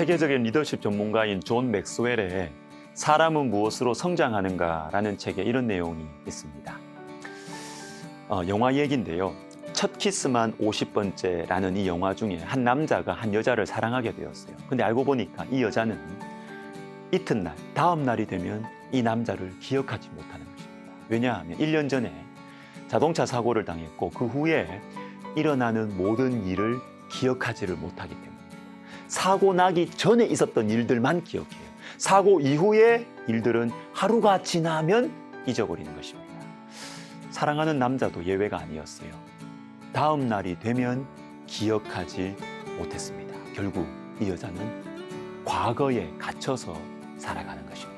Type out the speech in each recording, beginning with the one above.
세계적인 리더십 전문가인 존 맥스웰의 사람은 무엇으로 성장하는가라는 책에 이런 내용이 있습니다. 영화 얘기인데요. 첫 키스만 50번째라는 이 영화 중에 한 남자가 한 여자를 사랑하게 되었어요. 근데 알고 보니까 이 여자는 이튿날, 다음 날이 되면 이 남자를 기억하지 못하는 것입니다. 왜냐하면 1년 전에 자동차 사고를 당했고 그 후에 일어나는 모든 일을 기억하지를 못하기 때문입니다. 사고 나기 전에 있었던 일들만 기억해요. 사고 이후의 일들은 하루가 지나면 잊어버리는 것입니다. 사랑하는 남자도 예외가 아니었어요. 다음 날이 되면 기억하지 못했습니다. 결국 이 여자는 과거에 갇혀서 살아가는 것입니다.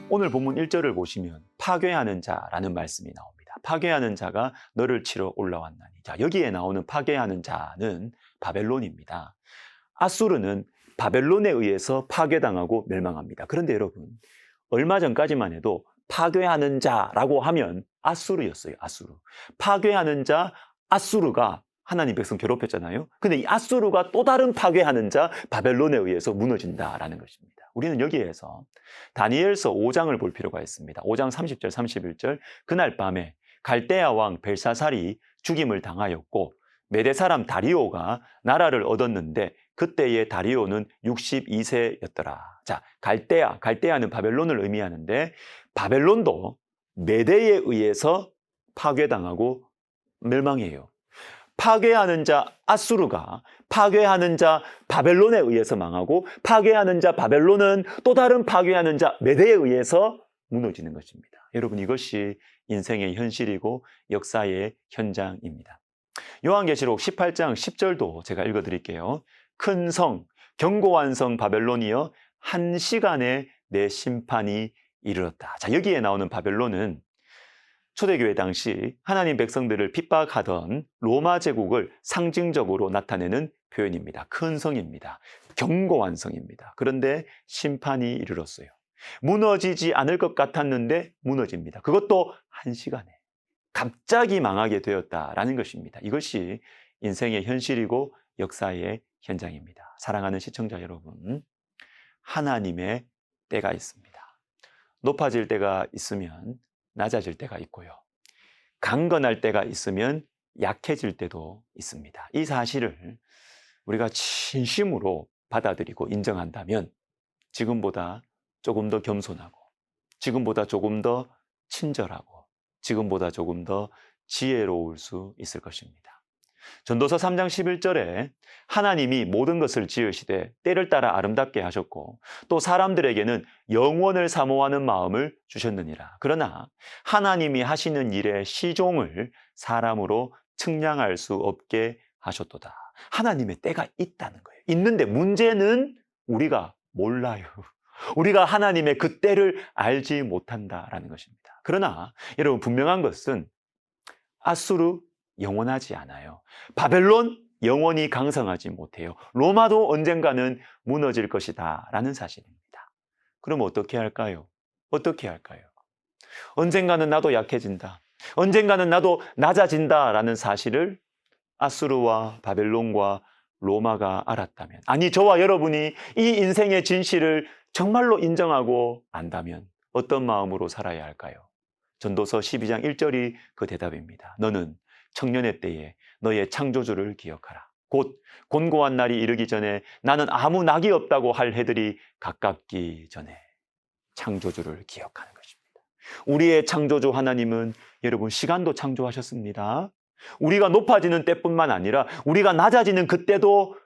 오늘 본문 1절을 보시면 파괴하는 자라는 말씀이 나옵니다. 파괴하는 자가 너를 치러 올라왔나니. 자, 여기에 나오는 파괴하는 자는 바벨론입니다. 아수르는 바벨론에 의해서 파괴당하고 멸망합니다. 그런데 여러분, 얼마 전까지만 해도 파괴하는 자라고 하면 아수르였어요. 아수르. 파괴하는 자 아수르가 하나님 백성 괴롭혔잖아요. 근데 이 아수르가 또 다른 파괴하는 자 바벨론에 의해서 무너진다라는 것입니다. 우리는 여기에서 다니엘서 5장을 볼 필요가 있습니다. 5장 30절 31절 그날 밤에 갈대아 왕 벨사살이 죽임을 당하였고 메대 사람 다리오가 나라를 얻었는데 그때의 다리오는 62세였더라. 자, 갈대아는 바벨론을 의미하는데 바벨론도 메대에 의해서 파괴당하고 멸망해요. 파괴하는 자 아수르가 파괴하는 자 바벨론에 의해서 망하고 파괴하는 자 바벨론은 또 다른 파괴하는 자 메대에 의해서 무너지는 것입니다. 여러분, 이것이 인생의 현실이고 역사의 현장입니다. 요한계시록 18장 10절도 제가 읽어드릴게요. 큰 성, 견고한 성 바벨론이여 한 시간에 내 심판이 이르렀다. 자, 여기에 나오는 바벨론은 초대교회 당시 하나님 백성들을 핍박하던 로마 제국을 상징적으로 나타내는 표현입니다. 큰 성입니다. 견고한 성입니다. 그런데 심판이 이르렀어요. 무너지지 않을 것 같았는데 무너집니다. 그것도 한 시간에. 갑자기 망하게 되었다라는 것입니다. 이것이 인생의 현실이고 역사의 현장입니다. 사랑하는 시청자 여러분, 하나님의 때가 있습니다. 높아질 때가 있으면 낮아질 때가 있고요. 강건할 때가 있으면 약해질 때도 있습니다. 이 사실을 우리가 진심으로 받아들이고 인정한다면 지금보다 조금 더 겸손하고 지금보다 조금 더 친절하고 지금보다 조금 더 지혜로울 수 있을 것입니다. 전도서 3장 11절에 하나님이 모든 것을 지으시되 때를 따라 아름답게 하셨고 또 사람들에게는 영원을 사모하는 마음을 주셨느니라. 그러나 하나님이 하시는 일의 시종을 사람으로 측량할 수 없게 하셨도다. 하나님의 때가 있다는 거예요. 있는데 문제는 우리가 몰라요. 우리가 하나님의 그 때를 알지 못한다라는 것입니다. 그러나 여러분, 분명한 것은 아수르 영원하지 않아요. 바벨론 영원히 강성하지 못해요. 로마도 언젠가는 무너질 것이다 라는 사실입니다. 그럼 어떻게 할까요? 어떻게 할까요? 언젠가는 나도 약해진다. 언젠가는 나도 낮아진다 라는 사실을 아수르와 바벨론과 로마가 알았다면, 아니 저와 여러분이 이 인생의 진실을 정말로 인정하고 안다면 어떤 마음으로 살아야 할까요? 전도서 12장 1절이 그 대답입니다. 너는 청년의 때에 너의 창조주를 기억하라. 곧 곤고한 날이 이르기 전에 나는 아무 낙이 없다고 할 해들이 가깝기 전에. 창조주를 기억하는 것입니다. 우리의 창조주 하나님은 여러분 시간도 창조하셨습니다. 우리가 높아지는 때뿐만 아니라 우리가 낮아지는 그때도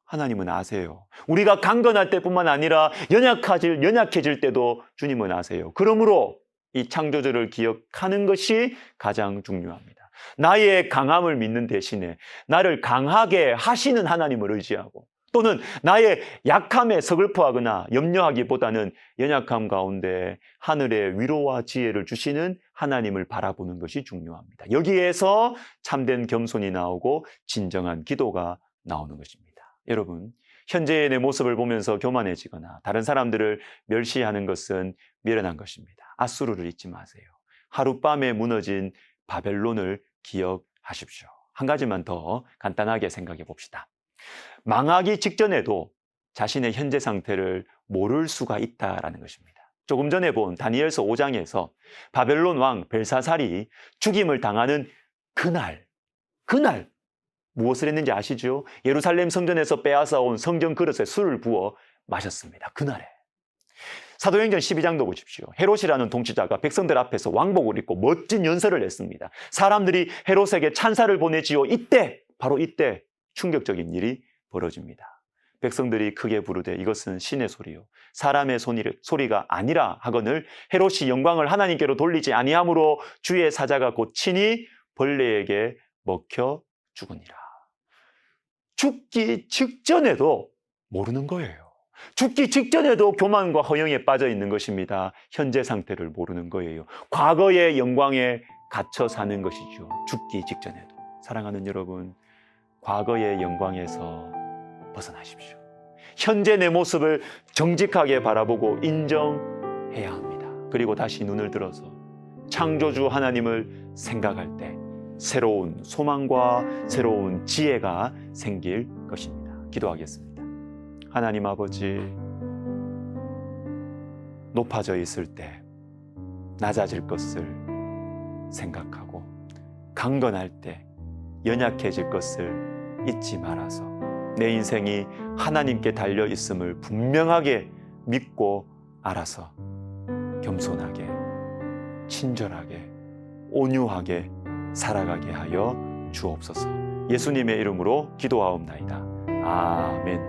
하나님은 아세요. 우리가 강건할 때뿐만 아니라 연약해질 때도 주님은 아세요. 그러므로 이 창조주를 기억하는 것이 가장 중요합니다. 나의 강함을 믿는 대신에 나를 강하게 하시는 하나님을 의지하고 또는 나의 약함에 서글퍼하거나 염려하기보다는 연약함 가운데 하늘의 위로와 지혜를 주시는 하나님을 바라보는 것이 중요합니다. 여기에서 참된 겸손이 나오고 진정한 기도가 나오는 것입니다. 여러분, 현재의 내 모습을 보면서 교만해지거나 다른 사람들을 멸시하는 것은 미련한 것입니다. 아수르를 잊지 마세요. 하룻밤에 무너진 바벨론을 기억하십시오. 한 가지만 더 간단하게 생각해 봅시다. 망하기 직전에도 자신의 현재 상태를 모를 수가 있다라는 것입니다. 조금 전에 본 다니엘서 5장에서 바벨론 왕 벨사살이 죽임을 당하는 그날 무엇을 했는지 아시죠? 예루살렘 성전에서 빼앗아온 성전 그릇에 술을 부어 마셨습니다. 그날에. 사도행전 12장도 보십시오. 헤롯이라는 통치자가 백성들 앞에서 왕복을 입고 멋진 연설을 했습니다. 사람들이 헤롯에게 찬사를 보내지요. 바로 이때 충격적인 일이 벌어집니다. 백성들이 크게 부르되 이것은 신의 소리요 사람의 소리가 아니라 하거늘 헤롯이 영광을 하나님께로 돌리지 아니하므로 주의 사자가 곧 친히 벌레에게 먹혀 죽으니라. 죽기 직전에도 모르는 거예요. 죽기 직전에도 교만과 허영에 빠져 있는 것입니다. 현재 상태를 모르는 거예요. 과거의 영광에 갇혀 사는 것이죠. 죽기 직전에도. 사랑하는 여러분, 과거의 영광에서 벗어나십시오. 현재 내 모습을 정직하게 바라보고 인정해야 합니다. 그리고 다시 눈을 들어서 창조주 하나님을 생각할 때 새로운 소망과 새로운 지혜가 생길 것입니다. 기도하겠습니다. 하나님 아버지, 높아져 있을 때 낮아질 것을 생각하고 강건할 때 연약해질 것을 잊지 말아서 내 인생이 하나님께 달려 있음을 분명하게 믿고 알아서 겸손하게, 친절하게, 온유하게 살아가게 하여 주옵소서. 예수님의 이름으로 기도하옵나이다. 아멘.